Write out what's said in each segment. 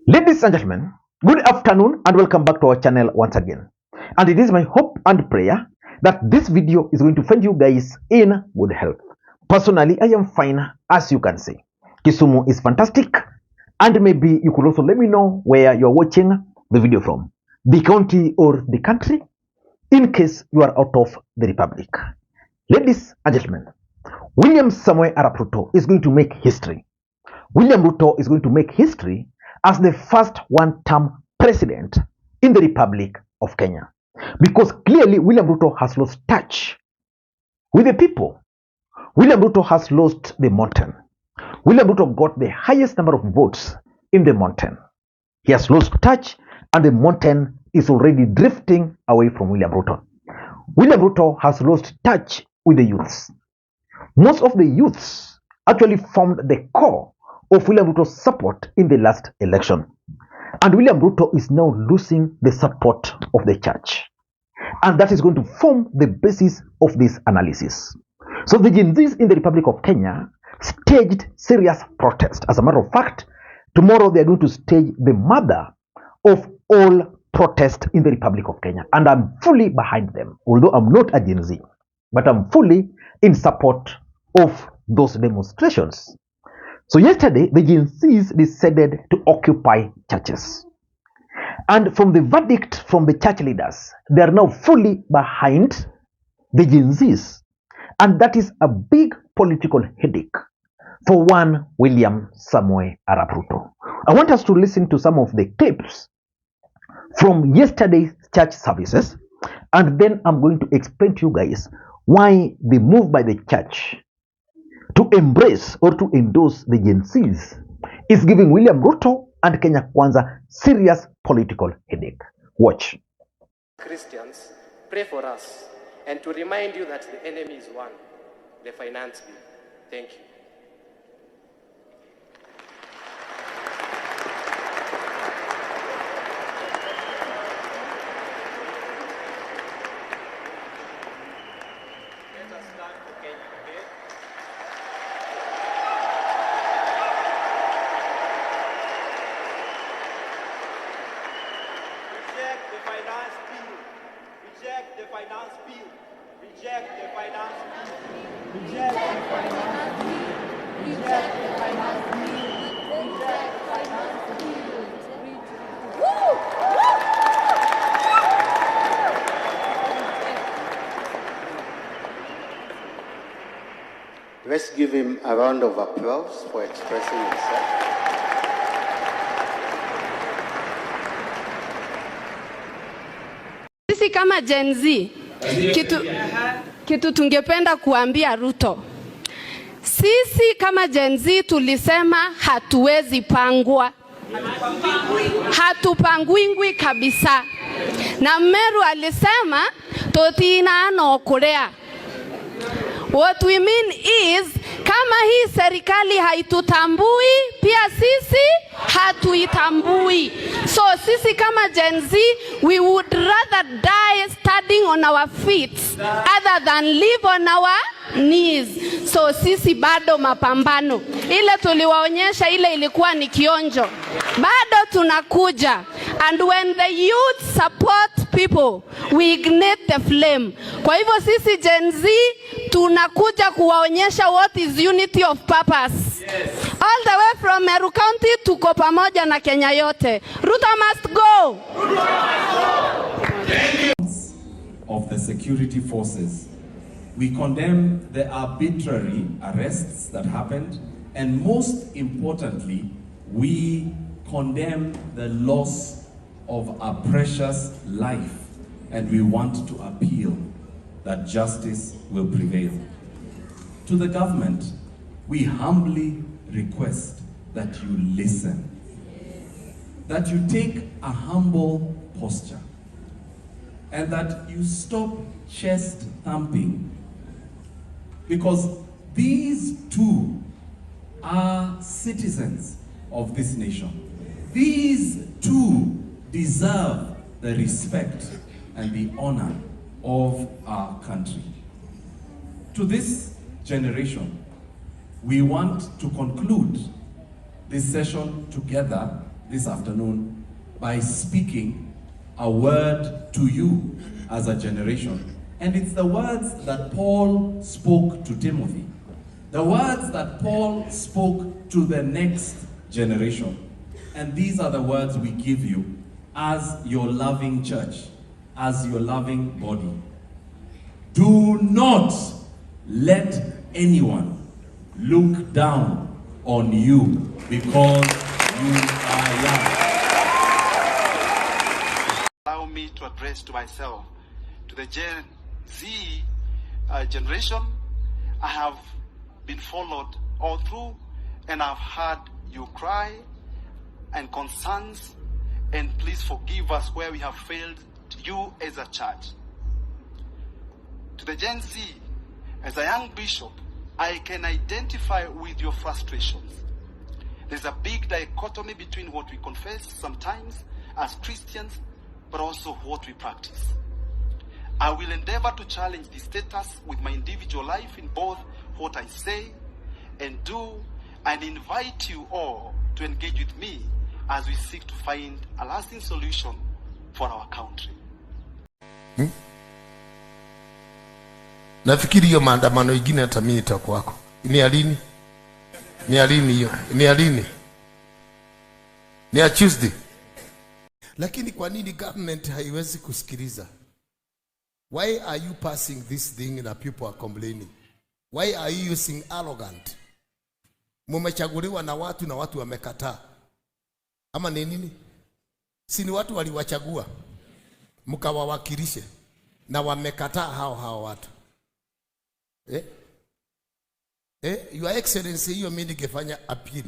Ladies and gentlemen, good afternoon and welcome back to our channel once again. And it is my hope and prayer that this video is going to find you guys in good health. Personally, I am fine, as you can see. Kisumu is fantastic, and maybe you could also let me know where you're watching the video from, the county or the country, in case you are out of the republic. Ladies and gentlemen, William Samoei Arap Ruto is going to make history. William Ruto is going to make history as the first one-term president in the Republic of Kenya. Because clearly William Ruto has lost touch with the people. William Ruto has lost the mountain. William Ruto got the highest number of votes in the mountain. He has lost touch and the mountain is already drifting away from William Ruto. William Ruto has lost touch with the youths. Most of the youths actually formed the core of William Ruto's support in the last election. And William Ruto is now losing the support of the church. And that is going to form the basis of this analysis. So the Gen Zs in the Republic of Kenya staged serious protest. As a matter of fact, tomorrow they are going to stage the mother of all protest in the Republic of Kenya. And I'm fully behind them, although I'm not a Gen Z, but I'm fully in support of those demonstrations. So yesterday, the Gen Zs decided to occupy churches. And from the verdict from the church leaders, they are now fully behind the Gen Zs. And that is a big political headache for one William Samoei Arap Ruto. I want us to listen to some of the clips from yesterday's church services. And then I'm going to explain to you guys why the move by the church to embrace or to endorse the Gen Zs is giving William Ruto and Kenya Kwanza serious political headache. Watch. Christians, pray for us and to remind you that the enemy is one, the finance bill. Thank you. Let us stand for Kenya, okay? Reject the finance bill. Reject the finance bill. Reject the finance bill. Reject the finance bill. Reject the finance bill. Reject the finance bill. Let's give him a round of applause for expressing himself. Sisi kama Gen Z, kitu tungependa kuambia Ruto. Sisi kama Gen Z tulisema hatuwezi pangwa. Hatupangwingwi kabisa. Na Meru alisema totina no kurea. What we mean is, kama hii serikali haitutambui, pia sisi hatuitambui. So sisi kama Gen Z, we would rather die standing on our feet other than live on our knees. So sisi bado mapambano. Ile tuliwaonyesha ile ilikuwa ni kionjo. Bado tunakuja. And when the youth support people, we ignite the flame. Kwa hivyo sisi Gen Z tunakuja kuwaonyesha what is unity of purpose. Yes. All the way from Meru County tuko pamoja na Kenya yote. Ruto must go. Ruto must go. Of the security forces. We condemn the arbitrary arrests that happened, and most importantly, we condemn the loss of a precious life, and we want to appeal that justice will prevail. To the government, we humbly request that you listen, that you take a humble posture, and that you stop chest thumping, because these two are citizens of this nation. These two deserve the respect and the honor of our country. To this generation, we want to conclude this session together this afternoon by speaking a word to you as a generation. And it's the words that Paul spoke to Timothy. The words that Paul spoke to the next generation. And these are the words we give you as your loving church, as your loving body. Do not let anyone look down on you because you are young. Allow me to address to myself, to the Gen Z generation. I have been followed all through, and I've heard you cry and concerns, and please forgive us where we have failed you as a church. To the Gen Z, as a young bishop, I can identify with your frustrations. There's a big dichotomy between what we confess sometimes as Christians, but also what we practice. I will endeavor to challenge the status with my individual life in both what I say and do, and invite you all to engage with me as we seek to find a lasting solution for our country. Nafikiri hiyo maandamano ingine hata mimi nitakuwako. Ni alini? Ni alini hiyo? Ni alini? Ni a Tuesday. Lakini kwa nini government haiwezi kusikiliza? Why are you passing this thing and people are complaining? Why are you using arrogant? Mumechaguliwa na watu wamekataa. Ama ni nini? Si ni watu waliwachagua mkawawakilishe na wamekataa hao watu. Your Excellency, hiyo mimi ningefanya appeal.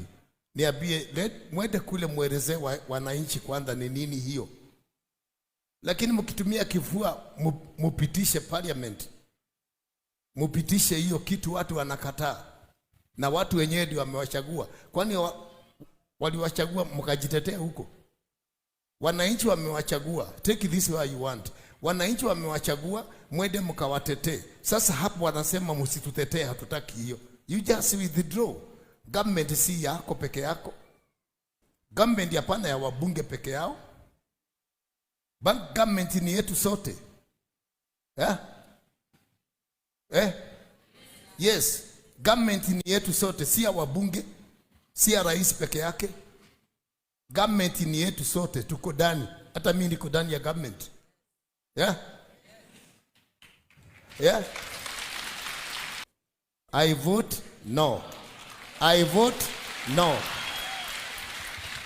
Niambie mwende kule mueleze wananchi kwanza ni nini hiyo. Lakini mkitumia kifua mupitishe parliament. Mupitishe hiyo kitu watu wanakataa. Na watu wenyewe ndio wamewachagua. Kwani waliwachagua mkajitetea huko? Wananchi wamewachagua. Take this where you want. Wananchi wamewachagua, mwende mkawatetee. Sasa hapo wanasema msitutetee, hatutaki hiyo. You just withdraw. Government si yako peke yako. Government hapana ya wabunge peke yao. Government ni yetu sote. Yes, government ni yetu sote, si ya wabunge, si ya rais peke yake. Government ni yetu sote, tuko ndani. Hata mimi niko ndani ya government. I vote no. I vote no.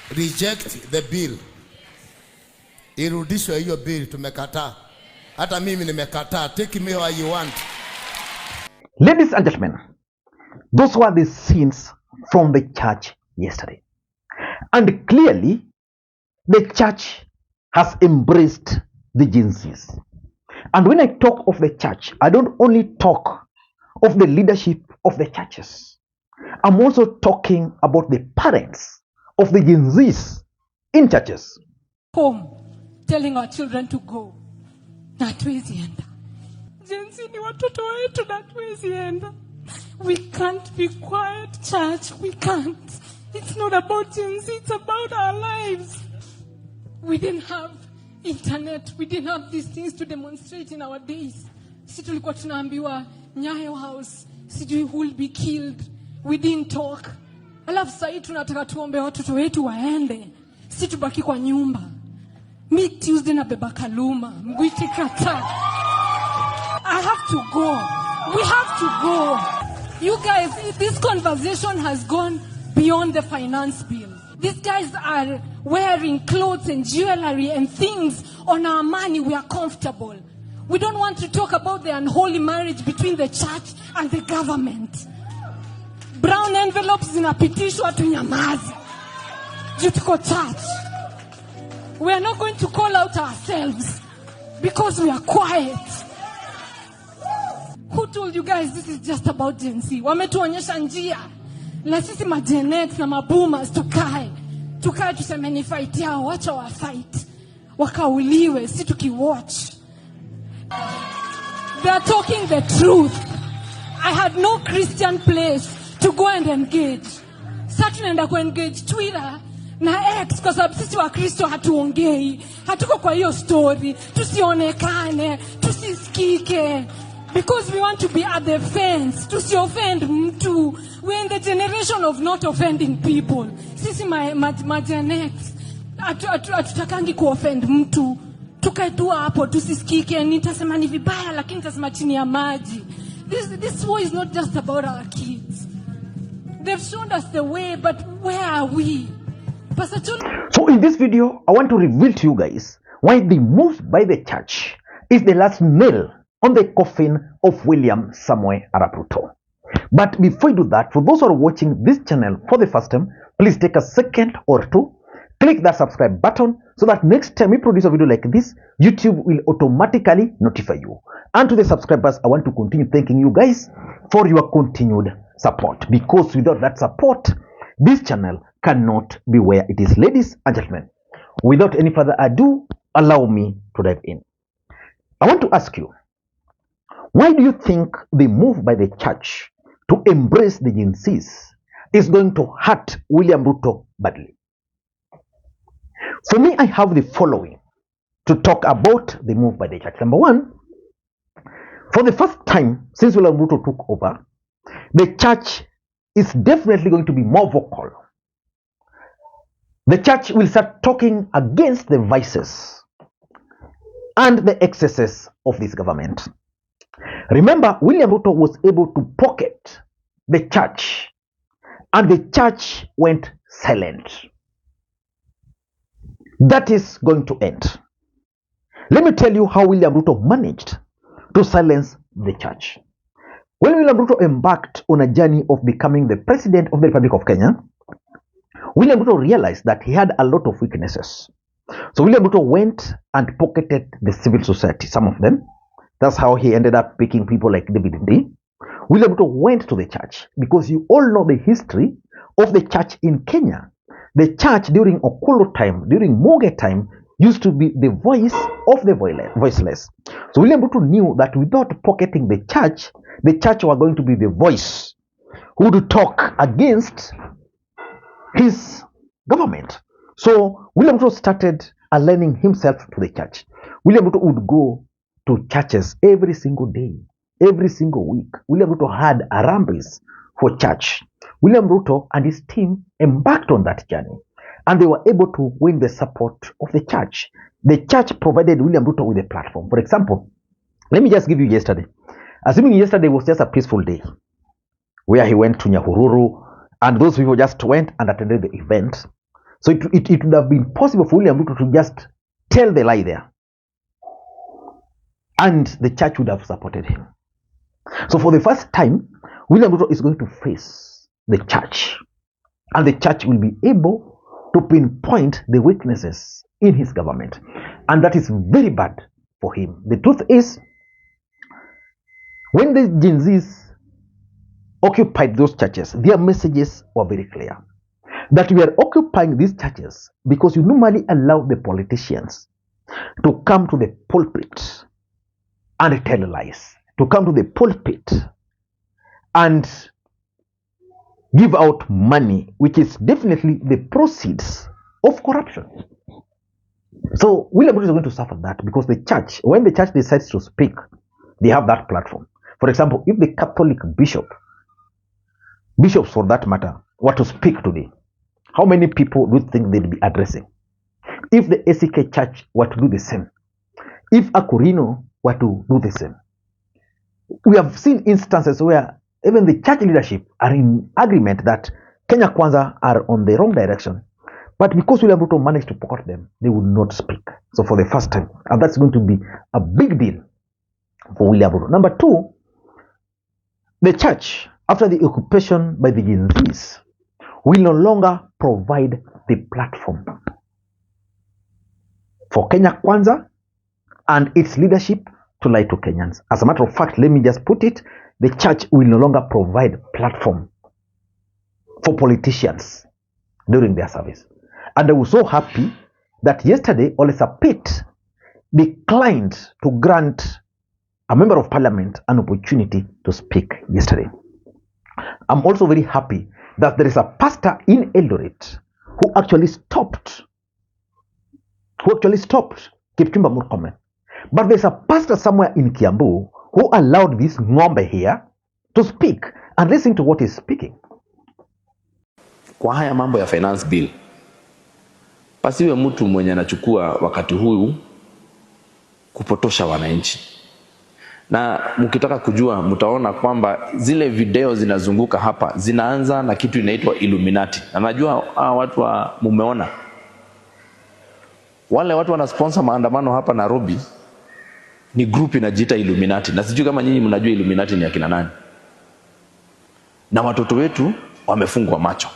Reject the bill. Irudishwe hiyo bill, tumekataa. Hata mimi nimekataa. Take me where you want. Ladies and gentlemen, those were the scenes from the church yesterday. And clearly, the church has embraced the Gen Zs. And when I talk of the church, I don't only talk of the leadership of the churches. I'm also talking about the parents of the Gen Zs in churches. Home, telling our children to go. Natuwezi enda. Gen Z ni watoto wetu, natuwezi enda. We can't be quiet, church. We can't. It's not about Gen Z, it's about our lives. We didn't have internet. We didn't have these things to demonstrate in our days. Si tulikuwa tunaambiwa Nyayo House, sijui who will be killed. We didn't talk. Alafu sasa tunataka tuombe watoto wetu waende. Si tubaki kwa nyumba. Me Tuesday na beba Kaluma. Mgwiti kata. I have to go. We have to go. You guys, this conversation has gone beyond the finance bill. These guys are wearing clothes and jewelry and things on our money. We are comfortable. We don't want to talk about the unholy marriage between the church and the government. Brown envelopes zinapitishwa tunyamazi. Juu tuko church. We are not going to call out ourselves because we are quiet. Who told you guys this is just about Gen Z? Wametuonyesha njia. Na sisi ma Gen X na maboomers tukae tuseme ni fight yao, wacha wa fight. Wakauliwe, si tukiwatch. They are talking the truth. I had no Christian place to go and engage. Sasa tunaenda ku engage Twitter na X, kwa sababu sisi wa Kristo hatuongei, hatuko kwa hiyo story, tusionekane, tusisikike, because we want to be at the fence, tusioffend mtu. We're in the generation of not offending people. Sisi ma Gen X hatutakangi kuoffend mtu, tukae tu hapo tusisikike. Nitasema ni vibaya lakini nitasema chini ya maji. This war is not just about our kids. They've shown us the way, but where are we? So in this video, I want to reveal to you guys why the move by the church is the last nail on the coffin of William Samoei Arap Ruto. But before you do that, for those who are watching this channel for the first time, please take a second or two, click that subscribe button so that next time we produce a video like this, YouTube will automatically notify you. And to the subscribers, I want to continue thanking you guys for your continued support, because without that support, this channel cannot be where it is. Ladies and gentlemen, without any further ado, allow me to dive in. I want to ask you, why do you think the move by the church to embrace the Gen Zs is going to hurt William Ruto badly? For me, I have the following to talk about the move by the church. Number one, for the first time since William Ruto took over, the church is definitely going to be more vocal. The church will start talking against the vices and the excesses of this government. Remember, William Ruto was able to pocket the church, and the church went silent. That is going to end. Let me tell you how William Ruto managed to silence the church. When William Ruto embarked on a journey of becoming the president of the Republic of Kenya, William Ruto realized that he had a lot of weaknesses. So William Ruto went and pocketed the civil society, some of them. That's how he ended up picking people like David Ndii. William Ruto went to the church, because you all know the history of the church in Kenya. The church during Okolo time, during Moge time, used to be the voice of the voiceless. So William Ruto knew that without pocketing the church were going to be the voice who would talk against his government. So William Ruto started aligning himself to the church. William Ruto would go to churches every single day, every single week. William Ruto had harambes for church. William Ruto and his team embarked on that journey, and they were able to win the support of the church. The church provided William Ruto with a platform. For example, let me just give you yesterday. Assuming yesterday was just a peaceful day where he went to Nyahururu, and those people just went and attended the event. So it would have been possible for William Ruto to just tell the lie there, and the church would have supported him. So for the first time, William Ruto is going to face the church, and the church will be able to pinpoint the weaknesses in his government, and that is very bad for him. The truth is, when the Gen Zs occupied those churches, their messages were very clear, that we are occupying these churches because you normally allow the politicians to come to the pulpit and tell lies, to come to the pulpit and give out money, which is definitely the proceeds of corruption. So William Ruto is going to suffer that, because the church, when the church decides to speak, they have that platform. For example, if the Catholic bishops for that matter, were to speak today, how many people do you think they'll be addressing? If the ACK church were to do the same, if Akurino were to do the same, we have seen instances where even the church leadership are in agreement that Kenya Kwanza are on the wrong direction, but because William Ruto managed to pocket them, they would not speak. So for the first time, and that's going to be a big deal for William Ruto. Number two, the church, after the occupation by the Gen Zs, will no longer provide the platform for Kenya Kwanza and its leadership to lie to Kenyans. As a matter of fact, let me just put it, the church will no longer provide platform for politicians during their service. And I was so happy that yesterday, Ole Sapit declined to grant a member of parliament an opportunity to speak yesterday. I'm also very happy that there is a pastor in Eldoret who actually stopped Kipchumba Murkomen. But there's a pastor somewhere in Kiambu who allowed this ng'ombe here to speak, and listen to what he's speaking. Kwa haya mambo ya finance bill, pasiwe mtu mwenye anachukua wakati huu kupotosha wananchi. Na mkitaka kujua, mtaona kwamba zile video zinazunguka hapa zinaanza na kitu inaitwa Illuminati. Na najua watu wa mumeona wale watu wana sponsor maandamano hapa Nairobi ni group inajiita Illuminati. Na sijui kama nyinyi mnajua Illuminati ni akina nani. Na watoto wetu wamefungwa macho.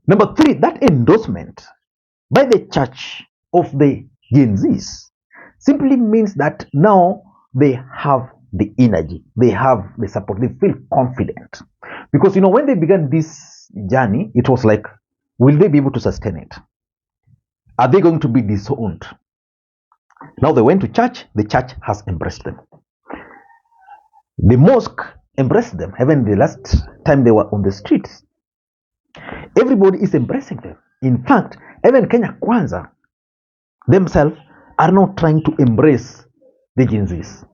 Number 3, that endorsement by the church of the Gen Zs simply means that now they have the energy, they have the support, they feel confident. Because when they began this journey, it was like, will they be able to sustain it? Are they going to be disowned? Now they went to church, the church has embraced them. The mosque embraced them. Even the last time they were on the streets, everybody is embracing them. In fact, even Kenya Kwanza themselves are now trying to embrace the Gen Zs,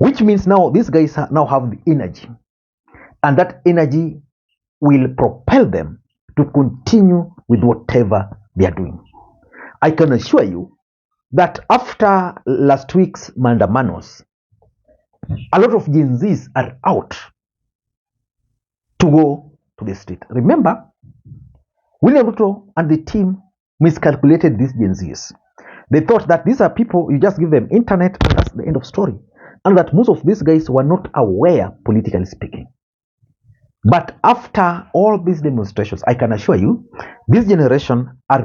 which means now these guys now have the energy, and that energy will propel them to continue with whatever they are doing. I can assure you that after last week's mandamanos, a lot of Gen Zs are out to go to the street. Remember, William Ruto and the team miscalculated these Gen Zs. They thought that these are people, you just give them internet and that's the end of story. And that most of these guys were not aware, politically speaking. But after all these demonstrations, I can assure you, this generation are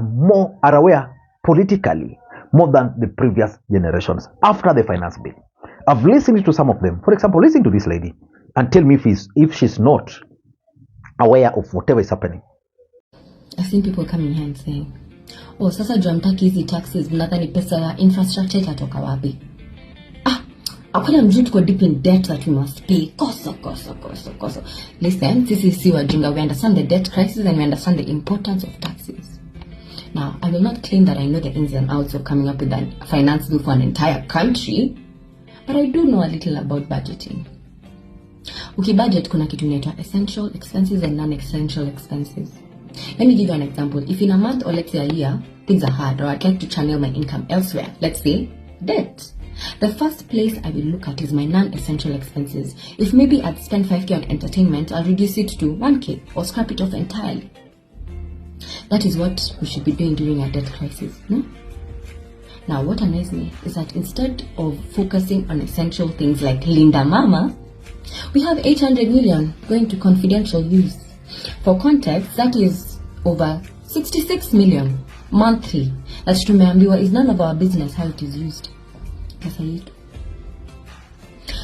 aware politically more than the previous generations after the finance bill. I've listened to some of them. For example, listen to this lady and tell me if she's not aware of whatever is happening. I've seen people coming here and saying, oh, sasa jamtaki hizi taxes, mnadhani pesa ya infrastructure itatoka wapi? Hakuna mjini tuko deep in debt that we must pay. Koso. Listen, sisi si wajinga. We understand the debt crisis and we understand the importance of taxes. Now, I will not claim that I know the ins and outs of coming up with a finance bill for an entire country, but I do know a little about budgeting. Ukibudget kuna kitu inaitwa essential expenses and non-essential expenses. Let me give you an example. If in a month or let's say a year, things are hard or I'd like to channel my income elsewhere, let's say debt. The first place I will look at is my non-essential expenses. If maybe I'd spend 5k on entertainment, I'll reduce it to 1k or scrap it off entirely. That is what we should be doing during a debt crisis, no? Now, what annoys me is that instead of focusing on essential things like Linda Mama, we have 800 million going to confidential use. For context, that is over 66 million monthly. That tumeambiwa is none of our business how it is used.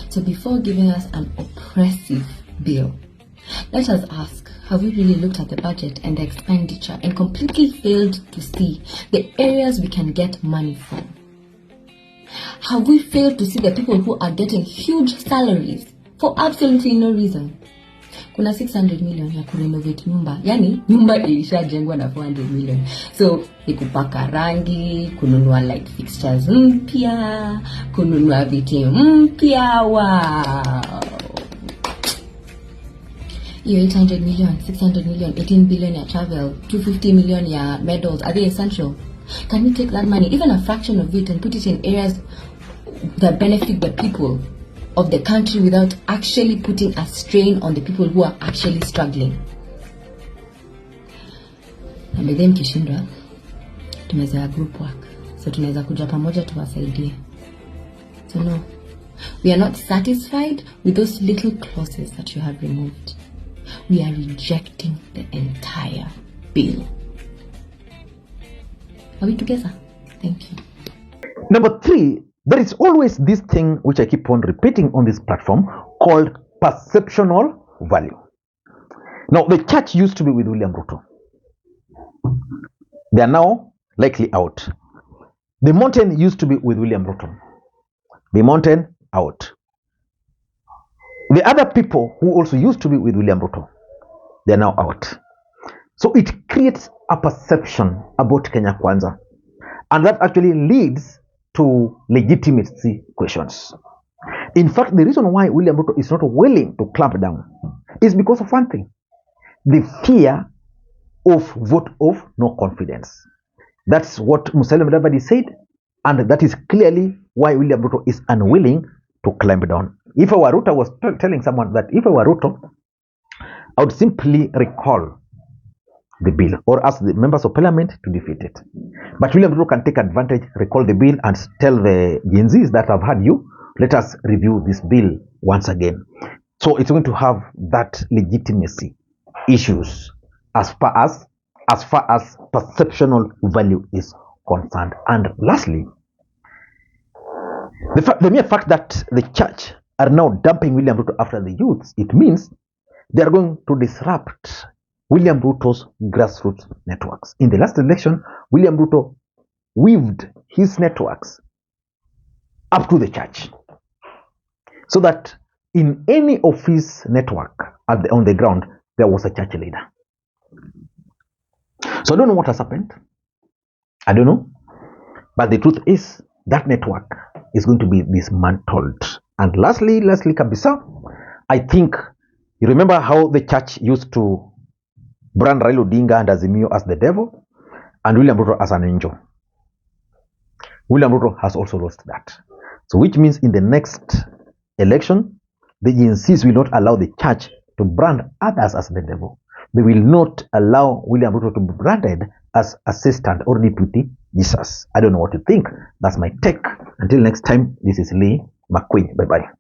So before giving us an oppressive bill, let us ask, have we really looked at the budget and the expenditure and completely failed to see the areas we can get money from? Have we failed to see the people who are getting huge salaries for absolutely no reason? Kuna 600 million ya kurenovate nyumba. Yani nyumba ilishajengwa na 400 million. So ni kupaka rangi, kununua light fixtures mpya, kununua viti mpya. Wow. Iyo 800 million, 600 million, 18 billion ya travel, 250 million ya medals, are they essential? Can we take that money, even a fraction of it, and put it in areas that benefit the people of the country without actually putting a strain on the people who are actually struggling? Na mbele mkishindwa, tumeza group work. So tunaweza kuja pamoja tuwasaidie. So no, we are not satisfied with those little clauses that you have removed. We are rejecting the entire bill. Are we together? Thank you. Number 3, there is always this thing which I keep on repeating on this platform called perceptional value. Now, the church used to be with William Ruto. They are now likely out. The mountain used to be with William Ruto. The mountain out. The other people who also used to be with William Ruto, they are now out. So it creates a perception about Kenya Kwanza, and that actually leads to legitimacy questions. In fact, the reason why William Ruto is not willing to clamp down is because of one thing: the fear of vote of no confidence. That's what Musalia Mudavadi said, and that is clearly why William Ruto is unwilling to climb down. If I were Ruto, I was telling someone that if I were Ruto, I would simply recall the bill or ask the members of parliament to defeat it. But William Ruto can take advantage, recall the bill, and tell the Gen Zs that have had you, let us review this bill once again. So it's going to have that legitimacy issues as far as perceptional value is concerned. And lastly, the mere fact that the church are now dumping William Ruto after the youths, it means they are going to disrupt William Ruto's grassroots networks. In the last election, William Ruto weaved his networks up to the church, so that in any of his network on the ground, there was a church leader. So I don't know what has happened. I don't know. But the truth is that network is going to be dismantled. And lastly, kabisa, I think you remember how the church used to brand Raila Odinga and Azimio as the devil and William Ruto as an angel. William Ruto has also lost that. So which means in the next election, the Gen Zs will not allow the church to brand others as the devil. They will not allow William Ruto to be branded as assistant or deputy Jesus. I don't know what you think. That's my take. Until next time, this is Lee Makwiny. Bye-bye.